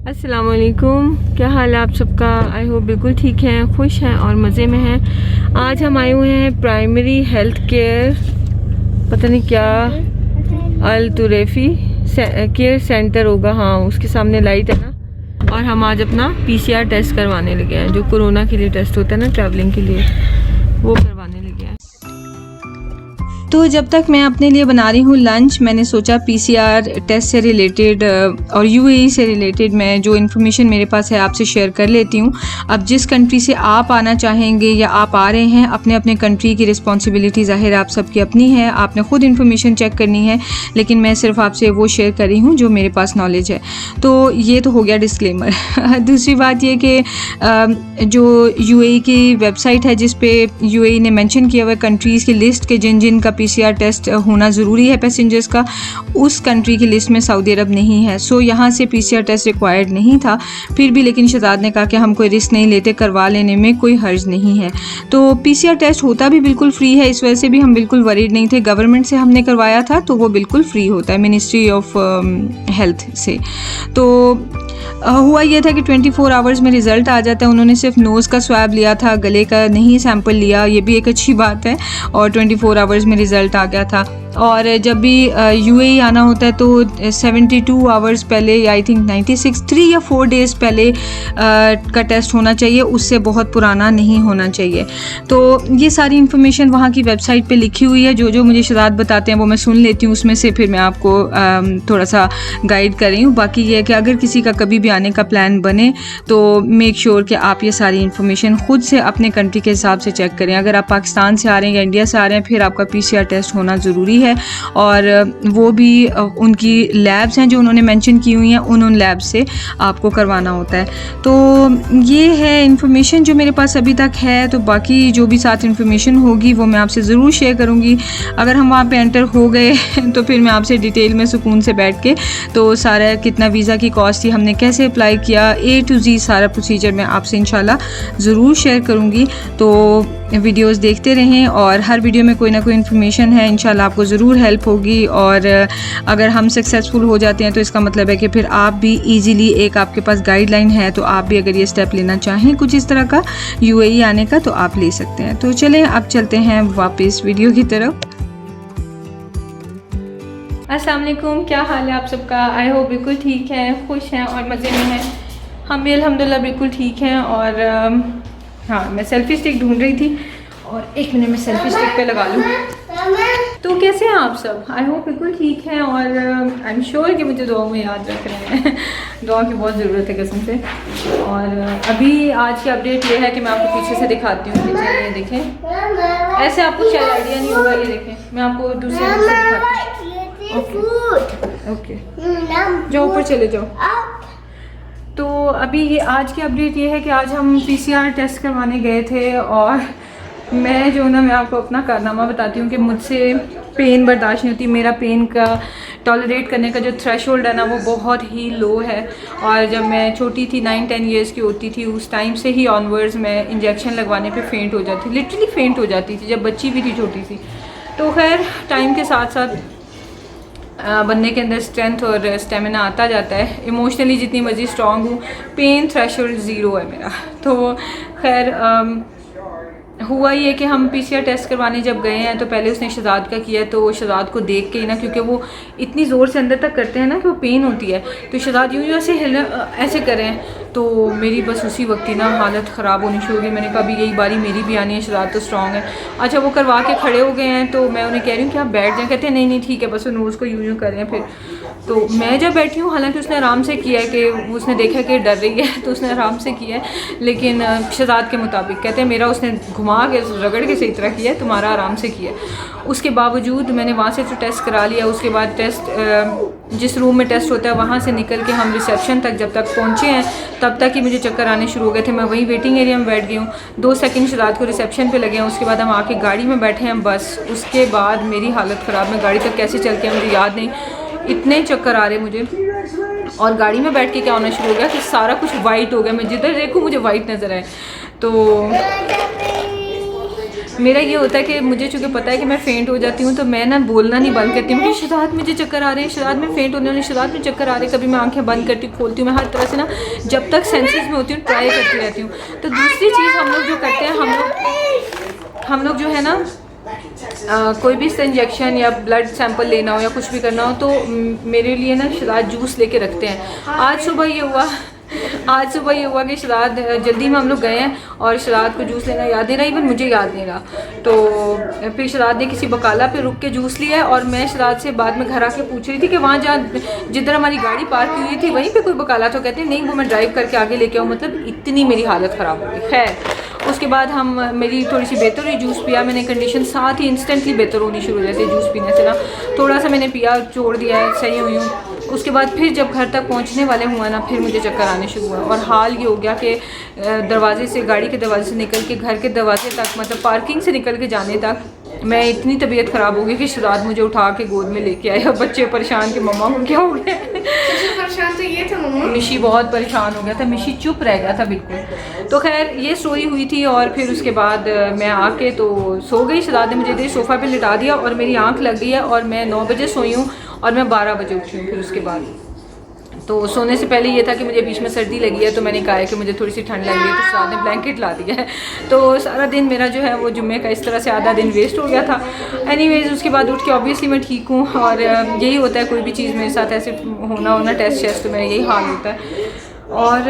अस्सलामुअलैकुम, क्या हाल है आप सबका। आई होप बिल्कुल ठीक हैं, खुश हैं और मज़े में हैं। आज हम आए हुए हैं प्राइमरी हेल्थ केयर, पता नहीं क्या, अल तुरैफी केयर सेंटर होगा। हाँ, उसके सामने लाइट है ना। और हम आज अपना PCR टेस्ट करवाने लगे हैं, जो कोरोना के लिए टेस्ट होता है ना, ट्रैवलिंग के लिए, वो करवाने लगे हैं। तो जब तक मैं अपने लिए बना रही हूँ लंच, मैंने सोचा PCR टेस्ट से रिलेटेड और UAE से रिलेटेड मैं जो इन्फॉर्मेशन मेरे पास है आपसे शेयर कर लेती हूँ। अब जिस कंट्री से आप आना चाहेंगे या आप आ रहे हैं, अपने अपने कंट्री की रिस्पॉन्सिबिलिटी ज़ाहिर आप सबकी अपनी है, आपने ख़ुद इन्फॉर्मेशन चेक करनी है, लेकिन मैं सिर्फ आपसे वो शेयर कर रही हूँ जो मेरे पास नॉलेज है। तो ये तो हो गया डिस्क्लेमर। दूसरी बात ये कि जो UAE की वेबसाइट है जिस पे UAE ने मेंशन किया हुआ कंट्रीज़ की लिस्ट के जिन जिन का PCR टेस्ट होना ज़रूरी है पैसेंजर्स का, उस कंट्री की लिस्ट में सऊदी अरब नहीं है। सो यहाँ से PCR टेस्ट रिक्वायर्ड नहीं था, फिर भी लेकिन शहजाद ने कहा कि हम कोई रिस्क नहीं लेते, करवा लेने में कोई हर्ज नहीं है। तो PCR टेस्ट होता भी बिल्कुल फ्री है, इस वजह से भी हम बिल्कुल वरीड नहीं थे। गवर्नमेंट से हमने करवाया था तो वो बिल्कुल फ्री होता है, मिनिस्ट्री ऑफ हेल्थ से। तो हुआ ये था कि 24 आवर्स में रिज़ल्ट आ जाता है। उन्होंने सिर्फ नोज़ का स्वैब लिया था, गले का नहीं सैंपल लिया, ये भी एक अच्छी बात है। और 24 आवर्स में रिज़ल्ट आ गया था। और जब भी UAE आना होता है तो 72 आवर्स पहले, या आई थिंक 96, 3 या 4 डेज़ पहले का टेस्ट होना चाहिए, उससे बहुत पुराना नहीं होना चाहिए। तो ये सारी इन्फॉर्मेशन वहाँ की वेबसाइट पे लिखी हुई है। जो जो मुझे शहजाद बताते हैं वो मैं सुन लेती हूँ, उसमें से फिर मैं आपको थोड़ा सा गाइड कर रही हूँ। बाकी ये है कि अगर किसी का कभी भी आने का प्लान बने तो मेक श्योर कि आप ये सारी इन्फॉर्मेशन ख़ुद से अपने कंट्री के हिसाब से चेक करें। अगर आप पाकिस्तान से आ रहे हैं या इंडिया से आ रहे हैं, फिर आपका PCR टेस्ट होना ज़रूरी है। और वो भी उनकी लैब्स हैं जो उन्होंने मेंशन की हुई हैं, उन लैब से आपको करवाना होता है। तो ये है इन्फॉर्मेशन जो मेरे पास अभी तक है। तो बाकी जो भी साथ इन्फॉर्मेशन होगी वो मैं आपसे ज़रूर शेयर करूँगी। अगर हम वहाँ पे एंटर हो गए तो फिर मैं आपसे डिटेल में सुकून से बैठ के तो सारा कितना वीज़ा की कॉस्ट थी, हमने कैसे अप्लाई किया, A to Z सारा प्रोसीजर मैं आपसे इंशाल्लाह ज़रूर शेयर करूँगी। तो वीडियोस देखते रहें और हर वीडियो में कोई ना कोई इन्फॉर्मेशन है, इंशाल्लाह आपको ज़रूर हेल्प होगी। और अगर हम सक्सेसफुल हो जाते हैं तो इसका मतलब है कि फिर आप भी इजीली, एक आपके पास गाइडलाइन है, तो आप भी अगर ये स्टेप लेना चाहें कुछ इस तरह का UAE आने का, तो आप ले सकते हैं। तो चलें अब चलते हैं वापस वीडियो की तरफ। अस्सलाम वालेकुम, क्या हाल है आप सबका। आई होप बिल्कुल ठीक हैं, खुश हैं और मज़े में हैं। हम भी अल्हम्दुलिल्लाह बिल्कुल ठीक हैं। और हाँ, मैं सेल्फ़ी स्टिक ढूंढ रही थी और एक मिनट में सेल्फ़ी स्टिक पे लगा लूँ। तो कैसे हैं आप सब। आई होप बिल्कुल ठीक हैं और आई एम श्योर कि मुझे दुआ में याद रख रहे हैं। दुआ की बहुत ज़रूरत है कसम से। और अभी आज की अपडेट ये है कि मैं आपको पीछे से दिखाती हूँ। ये देखें, ऐसे आपको शायद आइडिया नहीं होगा। ये देखें, मैं आपको दूसरे रूम से दिखाती हूँ। ओके, जाओ ऊपर चले जाओ। तो अभी आज की अपडेट ये है कि आज हम PCR टेस्ट करवाने गए थे। और मैं जो ना, मैं आपको अपना कारनामा बताती हूँ कि मुझसे पेन बर्दाश्त नहीं होती। मेरा पेन का टॉलरेट करने का जो थ्रेशोल्ड है ना, वो बहुत ही लो है। और जब मैं छोटी थी, 9-10 ईयर्स की होती थी, उस टाइम से ही ऑनवर्ड्स मैं इंजेक्शन लगवाने पे फेंट हो जाती, लिटरली फेंट हो जाती थी, जब बच्ची भी थी, छोटी सी। तो खैर टाइम के साथ साथ बंदे के अंदर स्ट्रेंथ और स्टेमिना आता जाता है। इमोशनली जितनी मर्जी स्ट्रॉन्ग हूँ, पेन थ्रेशोल्ड ज़ीरो है मेरा। तो खैर हुआ ये कि हम PCR टेस्ट करवाने जब गए हैं तो पहले उसने शहजाद का किया। तो शहजाद को देख के ही ना, क्योंकि वो इतनी ज़ोर से अंदर तक करते हैं ना कि वो पेन होती है, तो शहजाद यूँ ऐसे करें, तो मेरी बस उसी वक्त ही ना हालत ख़राब होनी शुरू हो गई। मैंने कहा अभी यही बारी मेरी भी आनी है, शहजाद तो स्ट्रॉन्ग है। अच्छा, वो करवा के खड़े हो गए हैं तो मैं उन्हें कह रही हूँ कि आप बैठ जाएँ। कहते हैं नहीं नहीं ठीक है, बस वो नोज़ को यूँ करें। फिर तो मैं जब बैठी हूँ, हालांकि उसने आराम से किया है कि उसने देखा कि डर रही है तो उसने आराम से किया है, लेकिन शहजाद के मुताबिक कहते हैं मेरा उसने घुमा के रगड़ के सही तरह किया है, तुम्हारा आराम से किया है। उसके बावजूद मैंने वहाँ से तो टेस्ट करा लिया। उसके बाद टेस्ट जिस रूम में टेस्ट होता है वहाँ से निकल के हम रिसेप्शन तक जब तक पहुँचे हैं तब तक ही मुझे चक्कर आने शुरू हो गए थे। मैं वहीं वेटिंग एरिया में बैठ गई हूँ, 2 सेकंड शहजाद को रिसेप्शन पे लगे हैं। उसके बाद हम आके गाड़ी में बैठे हैं बस। उसके बाद मेरी हालत ख़राब, मैं गाड़ी तक कैसे चल के मुझे याद नहीं, इतने चक्कर आ रहे मुझे। और गाड़ी में बैठ के क्या होना शुरू हो गया कि सारा कुछ वाइट हो गया, मैं जिधर देखूँ मुझे वाइट नज़र आए। तो मेरा ये होता है कि मुझे चूँकि पता है कि मैं फेंट हो जाती हूँ, तो मैं ना बोलना नहीं बंद करती हूँ, शुरुआत मुझे चक्कर आ रहे हैं, शुरुआत में फेंट होने वाली, शुरुआत में चक्कर आ रहे हैं। कभी मैं आंखें बंद करती हूँ, खोलती हूँ, मैं हर तरह से ना जब तक सेंसेस में होती हूँ ट्राई करती रहती हूँ। तो दूसरी चीज़ हम लोग जो करते हैं, हम लोग जो है ना कोई भी इसका इंजेक्शन या ब्लड सैंपल लेना हो या कुछ भी करना हो, तो मेरे लिए ना शराद जूस लेके रखते हैं। आज सुबह ये हुआ कि शराद जल्दी में हम लोग गए हैं और शराद को जूस लेना याद नहीं रहा, इवन मुझे याद नहीं रहा। तो फिर शराद ने किसी बकाला पे रुक के जूस लिया और मैं शराद से बाद में घर आके पूछ रही थी कि वहाँ जहाँ जिधर हमारी गाड़ी पार्क हुई थी वहीं पे कोई बकाला, तो कहते हैं नहीं वो मैं ड्राइव करके आगे लेके आऊँ। मतलब इतनी मेरी हालत ख़राब हो गई। खैर उसके बाद मेरी थोड़ी सी बेहतर हुई, जूस पिया मैंने, कंडीशन साथ ही इंस्टेंटली बेहतर होनी शुरू हो जाती है जूस पीने से ना। थोड़ा सा मैंने पिया, छोड़ दिया है, सही हुई हूँ। उसके बाद फिर जब घर तक पहुँचने वाले हुआ ना, फिर मुझे चक्कर आने शुरू हुआ और हाल ये हो गया कि दरवाजे से, गाड़ी के दरवाजे से निकल के घर के दरवाजे तक, मतलब पार्किंग से निकल के जाने तक मैं इतनी तबीयत ख़राब हो गई कि शराद मुझे उठा के गोद में लेके आए और बच्चे परेशान कि मम्मा को क्या हो गया। परेशान तो ये था मम्मा, मिशी बहुत परेशान हो गया था, मिशी चुप रह गया था बिल्कुल। तो खैर ये स्टोरी हुई थी और फिर उसके बाद मैं आके तो सो गई। शराद ने मुझे इधर सोफ़ा पे लिटा दिया और मेरी आंख लग गई है और मैं 9 बजे सोई हूँ और मैं 12 बजे उठी हूँ। फिर उसके बाद तो सोने से पहले ये था कि मुझे बीच में सर्दी लगी है, तो मैंने कहा है कि मुझे थोड़ी सी ठंड लग रही है, तो शराद ने ब्लैंकेट ला दिया है। तो सारा दिन मेरा जो है वो जुम्मे का इस तरह से आधा दिन वेस्ट हो गया था। एनीवेज़ उसके बाद उठ के ऑब्वियसली मैं ठीक हूँ और यही होता है कोई भी चीज़ मेरे साथ ऐसे होना टेस्ट तो मेरा यही हाल होता है। और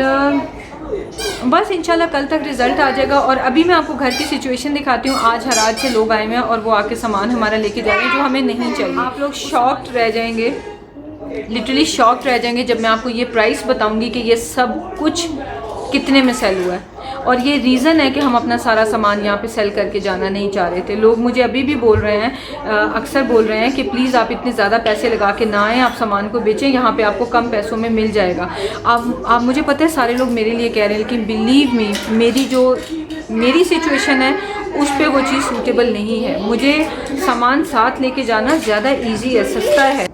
बस इंशाल्लाह कल तक रिज़ल्ट आ जाएगा। और अभी मैं आपको घर की सिचुएशन दिखाती हूँ। आज हराज से लोग आए हुए हैं और वो आके सामान हमारा लेके जा रहे हैं जो हमें नहीं चाहिए। आप लोग शॉक्ड रह जाएंगे, लिटरली शॉक्ड रह जाएंगे जब मैं आपको ये प्राइस बताऊंगी कि ये सब कुछ कितने में सेल हुआ है। और ये रीज़न है कि हम अपना सारा सामान यहाँ पे सेल करके जाना नहीं चाह रहे थे। लोग मुझे अभी भी बोल रहे हैं, अक्सर बोल रहे हैं कि प्लीज़ आप इतने ज़्यादा पैसे लगा के ना आएँ, आप सामान को बेचें, यहाँ पे आपको कम पैसों में मिल जाएगा। आप मुझे पता है सारे लोग मेरे लिए कह रहे हैं, लेकिन बिलीव मी मेरी सिचुएशन है उस पर वो चीज़ सूटेबल नहीं है। मुझे सामान साथ लेके जाना ज़्यादा ईजी है, सस्ता है।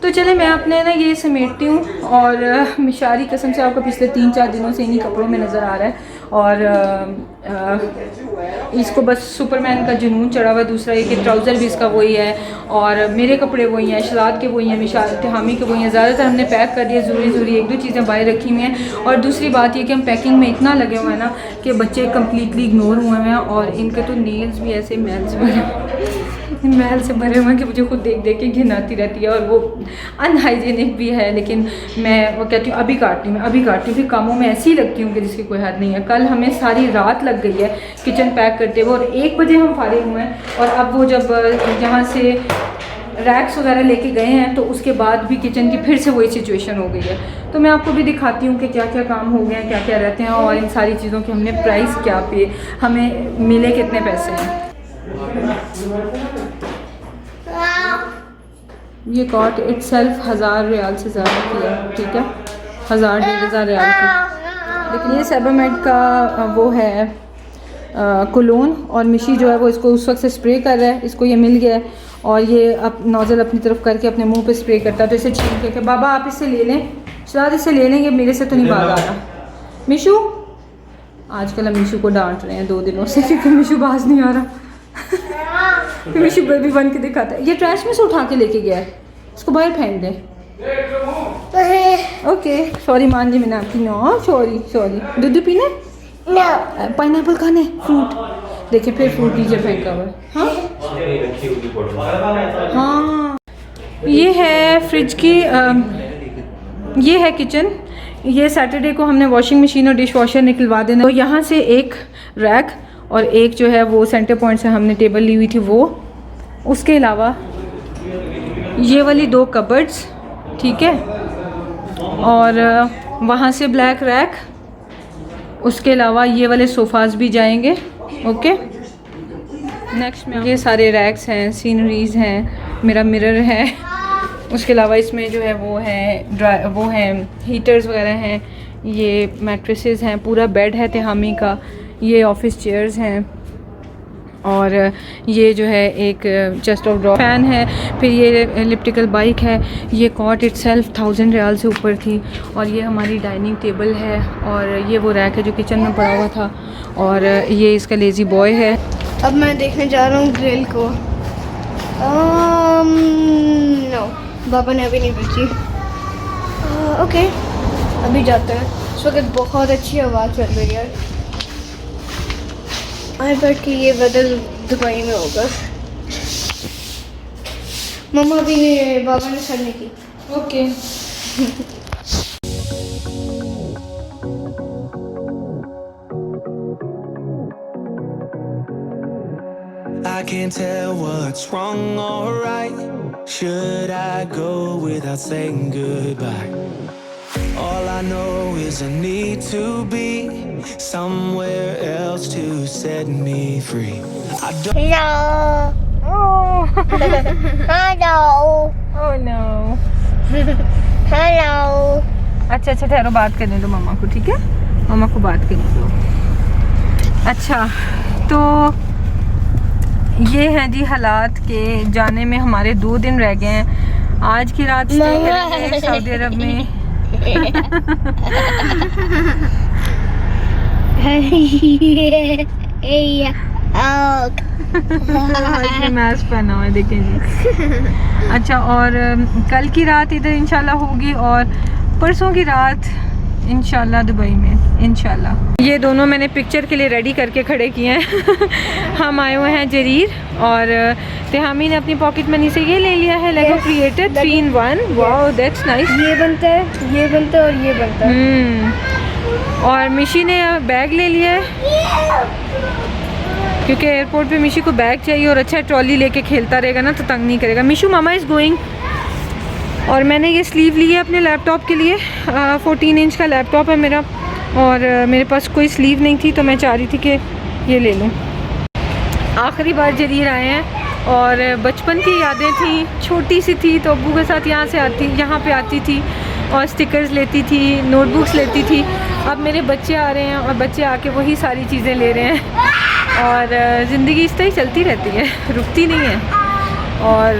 तो चले मैं अपने ना ये समेटती हूँ। और मिशारी कसम से आपको पिछले 3-4 दिनों से इन्हीं कपड़ों में नज़र आ रहा है और इसको बस सुपरमैन का जुनून चढ़ा हुआ है। दूसरा ये कि ट्राउज़र भी इसका वही है और मेरे कपड़े वही हैं, शराद के वही हैं, मिशार हामी के वही हैं। ज़्यादातर हमने पैक कर दिया, ज़रूरी 1-2 चीज़ें बाहर रखी हुई हैं। और दूसरी बात ये कि हम पैकिंग में इतना लगे हुए हैं ना कि बच्चे कम्प्लीटली इग्नोर हुए हैं और इनके तो नेल्स भी ऐसे मैल से भरे हुए हैं कि मुझे खुद देख देख के घिन आती रहती है और वो अनहाइजीनिक भी है। लेकिन मैं वो कहती हूँ अभी काटती हूँ, फिर कामों में ऐसी लगती हूँ कि जिसकी कोई हद नहीं है। कल हमें सारी रात लग गई है किचन पैक करते हुए और 1 बजे हम फारिग हुए हैं। और अब वो जब यहाँ से रैक्स वगैरह लेके गए हैं तो उसके बाद भी किचन की फिर से वही सिचुएशन हो गई है। तो मैं आपको भी दिखाती हूँ कि क्या क्या काम हो गए हैं, क्या क्या रहते हैं और इन सारी चीज़ों के हमने प्राइस क्या पे, हमें मिले कितने पैसे हैं। ये कॉट इटसेल्फ 1000 रियाल से ज़्यादा की है, ठीक है, 1000-1500 रियाल की। लेकिन ये सेबामेड का वो है कोलोन और मिशी जो है वो इसको उस वक्त से स्प्रे कर रहा है। इसको ये मिल गया है और ये अब नोज़ल अपनी तरफ करके अपने मुंह पे स्प्रे करता है। तो इसे छीन के बाबा आप इससे ले लें, शायद इससे ले लेंगे, मेरे से तो नहीं बाज आ रहा। मिशू आजकल हम मिशू को डांट रहे हैं 2 दिनों से क्योंकि मिशू बाज नहीं आ रहा। फिर मिशू बेबी बन के दिखाता है। ये ट्रैश में से उठा के लेके गया है, इसको बाहर फेंक दे। ओके सॉरी मान ली मैंने आपकी। No sorry. दूध पीना, पाइनएप्पल खाने, फ्रूट देखिए फिर फ्रूट नीचे फेंका हुआ है। हाँ ये है फ्रिज की, ये है किचन। ये सैटरडे को हमने वॉशिंग मशीन और डिश वॉशर निकलवा देना। तो यहाँ से एक रैक और एक जो है वो सेंटर पॉइंट से हमने टेबल ली हुई थी वो, उसके अलावा ये वाली 2 कबर्ड्स, ठीक है, और वहाँ से ब्लैक रैक, उसके अलावा ये वाले सोफ़ाज़ भी जाएंगे। ओके नेक्स्ट में ये सारे रैक्स हैं, सीनरीज़ हैं, मेरा मिरर है, उसके अलावा इसमें जो है वो हैं हीटर्स वगैरह हैं, ये मैट्रेसेस हैं, पूरा बेड है तिहामी का, ये ऑफिस चेयर्स हैं और ये जो है एक चेस्ट ऑफ ड्रॉ फैन है। फिर ये एलिप्टिकल बाइक है। ये कॉट इटसेल्फ 1000 रियाल से ऊपर थी। और ये हमारी डाइनिंग टेबल है और ये वो रैक है जो किचन में पड़ा हुआ था और ये इसका लेज़ी बॉय है। अब मैं देखने जा रहा हूँ ग्रिल को। नो, बाबा ने अभी नहीं भेजी। ओके, अभी जाते हैं। इस वक्त बहुत अच्छी हवा चल रही है। आई बेट कि ये वेदर दुबई में होगा। मम्मा अभी नहीं, बाबा ने सर नहीं की। Okay I can't tell what's wrong or right. Should I go without saying goodbye? All I know is I need to be somewhere else to set me free. I don't Hello. Oh, Hello. oh no. Hello. अच्छा अच्छा, ठहरो, बात करने दो मम्मा को, ठीक है? मम्मा को बात करने दो। अच्छा, तो ये हैं जी हालात के जाने में हमारे 2 दिन रह गए हैं। आज की रात स्टे करेंगे सऊदी अरब में। मास्क पहना हुआ है, देखें जी। अच्छा, और कल की रात इधर इंशाल्लाह होगी और परसों की रात इंशाल्लाह दुबई में इंशाल्लाह। ये दोनों मैंने पिक्चर के लिए रेडी करके खड़े किए हैं। हम आए हुए हैं जरीर और तेहामी ने अपनी पॉकेट मनी से ये ले लिया है Lego creator 3 in 1। Wow, that's nice. ये बनता है, ये बनता है और ये बनता है। और मिशी ने बैग ले लिया है क्योंकि एयरपोर्ट पे मिशी को बैग चाहिए और अच्छा ट्रॉली लेके खेलता रहेगा ना तो तंग नहीं करेगा। मिशू मामा इज़ गोइंग। और मैंने ये स्लीव ली है अपने लैपटॉप के लिए। 14 इंच का लैपटॉप है मेरा और मेरे पास कोई स्लीव नहीं थी तो मैं चाह रही थी कि ये ले लूँ। आखिरी बार जरीर आए हैं और बचपन की यादें थी, छोटी सी थी तो अब्बू के साथ यहाँ पे आती थी और स्टिकर्स लेती थी, नोटबुक्स लेती थी। अब मेरे बच्चे आ रहे हैं और बच्चे आके वही सारी चीज़ें ले रहे हैं और ज़िंदगी इस तरह ही चलती रहती है, रुकती नहीं है। और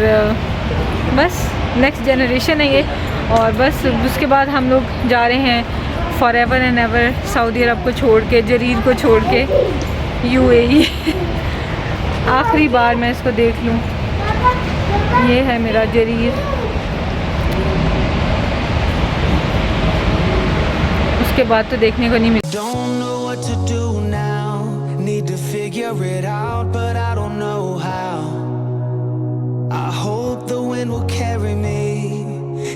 बस नेक्स्ट जनरेशन है ये और बस उसके बाद हम लोग जा रहे हैं forever and ever Saudi Arab को छोड़ के, जरीर को छोड़ के UAE। आखिरी बार मैं इसको देख लूँ। ये है मेरा जरीर। उसके बाद तो देखने को नहीं मिला। don't know what to do now. Need to figure it out, but I don't know how. I hope the wind will carry me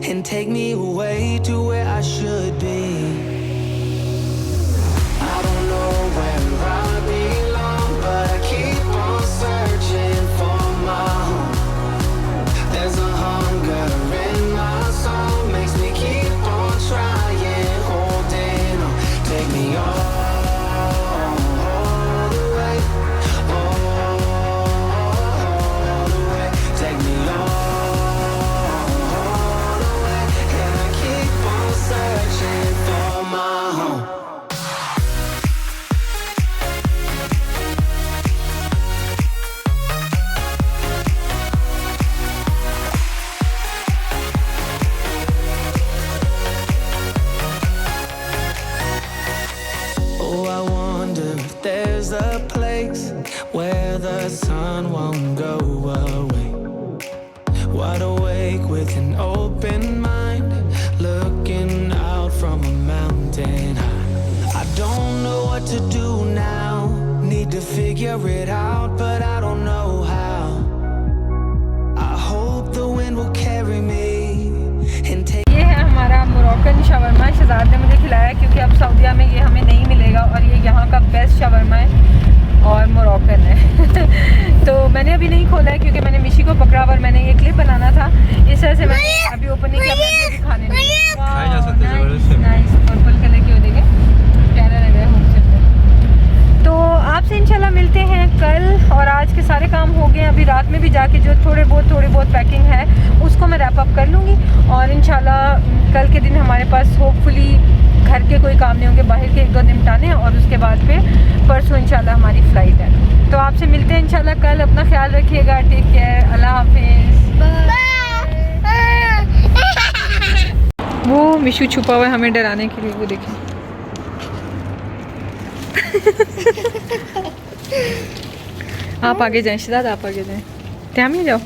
and take me away to where I should be. I don't know where I belong, but I keep on searching for my home. There's a hunger in my soul, makes me keep on trying, holding on. Take me all the way, all the way. Take me all the way, and I keep on searching for my home. Oh, I wonder if there's a place where the sun won't go away. Wide awake with an open mind, looking out from a mountain high. I don't know what to do now, need to figure it out, but I don't know how. I hope the wind will carry me and take. ये है हमारा Moroccan shawarma. Shahzad ने मुझे खिलाया क्योंकि अब सऊदीया में ये हमें नहीं मिलेगा और ये यहाँ का बेस्ट शवरमा है और मोरक्कन है। तो मैंने अभी नहीं खोला है क्योंकि मैंने मिशी को पकड़ा और मैंने ये क्लिप बनाना था, इस वजह से मैंने अभी ओपन नहीं किया। मैं अभी खाने खाए जा सकते हैं, ज़बरदस्त है। नाइस पर्पल कलर की हो देंगे, प्यारा लग रहा है होम सेंटर। तो आपसे इंशाल्लाह मिलते हैं कल और आज के सारे काम हो गए। अभी रात में भी जाके जो थोड़ी बहुत पैकिंग है उसको मैं रैप अप कर लूँगी और इंशाल्लाह कल के दिन हमारे पास होपफुली घर के कोई काम नहीं होंगे, बाहर के 1-2 निपटाने हैं और उसके बाद फिर परसों इंशाल्लाह हमारी फ़्लाइट है। तो आपसे मिलते हैं इंशाल्लाह कल। अपना ख्याल रखिएगा, टेक केयर, अल्लाह हाफिज़। वो मिशू छुपा हुआ है हमें डराने के लिए, वो देखें। आप आगे जाएं शिदात, आप आगे जाएं। टाइम में जाओ।